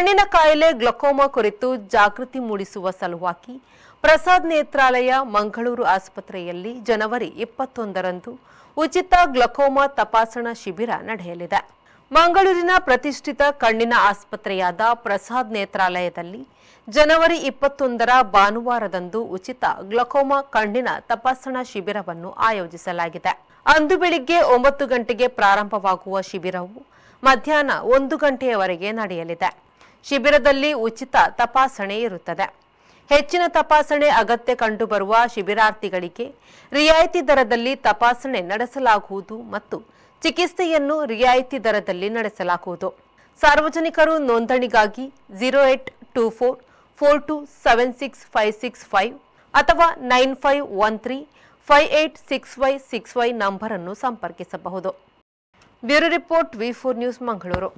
ಕಣ್ಣಿನ ಕಾಯಿಲೆ ಗ್ಲಕೋಮಾ ಕುರಿತು ಜಾಗೃತಿ ಮೂಡಿಸುವ ಸಲುವಾಗಿ ಪ್ರಸಾದ್ ನೇತ್ರಾಲಯ ಮಂಗಳೂರು ಆಸ್ಪತ್ರೆಯಲ್ಲಿ ಜನವರಿ 21ರಂದು ಉಚಿತ ಗ್ಲಕೋಮಾ ತಪಾಸಣಾ ಶಿಬಿರ ನಡೆಯಲಿದೆ. ಮಂಗಳೂರಿನ ಪ್ರತಿಷ್ಠಿತ ಕಣ್ಣಿನ ಆಸ್ಪತ್ರೆಯಾದ ಪ್ರಸಾದ್ ನೇತ್ರಾಲಯದಲ್ಲಿ ಜನವರಿ 21ರ ಭಾನುವಾರದಂದು ಉಚಿತ ಗ್ಲಕೋಮಾ ಕಣ್ಣಿನ ತಪಾಸಣಾ ಶಿಬಿರವನ್ನು ಆಯೋಜಿಸಲಾಗಿದೆ. ಅಂದು ಬೆಳಿಗ್ಗೆ 9 ಗಂಟೆಗೆ ಪ್ರಾರಂಭವಾಗುವ ಶಿಬಿರವು ಮಧ್ಯಾಹ್ನ 1 ಗಂಟೆಯವರೆಗೆ ನಡೆಯಲಿದೆ. ಶಿಬಿರದಲ್ಲಿ ಉಚಿತ ತಪಾಸಣೆ ಇರುತ್ತದೆ. ಹೆಚ್ಚಿನ ತಪಾಸಣೆ ಅಗತ್ಯ ಕಂಡುಬರುವ ಶಿಬಿರಾರ್ಥಿಗಳಿಗೆ ರಿಯಾಯಿತಿ ದರದಲ್ಲಿ ತಪಾಸಣೆ ನಡೆಸಲಾಗುವುದು ಮತ್ತು ಚಿಕಿತ್ಸೆಯನ್ನು ರಿಯಾಯಿತಿ ದರದಲ್ಲಿ ನಡೆಸಲಾಗುವುದು. ಸಾರ್ವಜನಿಕರು ನೋಂದಣಿಗಾಗಿ 0824276565 ಅಥವಾ 9513586565 ನಂಬರ್ ಅನ್ನು ಸಂಪರ್ಕಿಸಬಹುದು. Bureau report V4 news Mangaluru.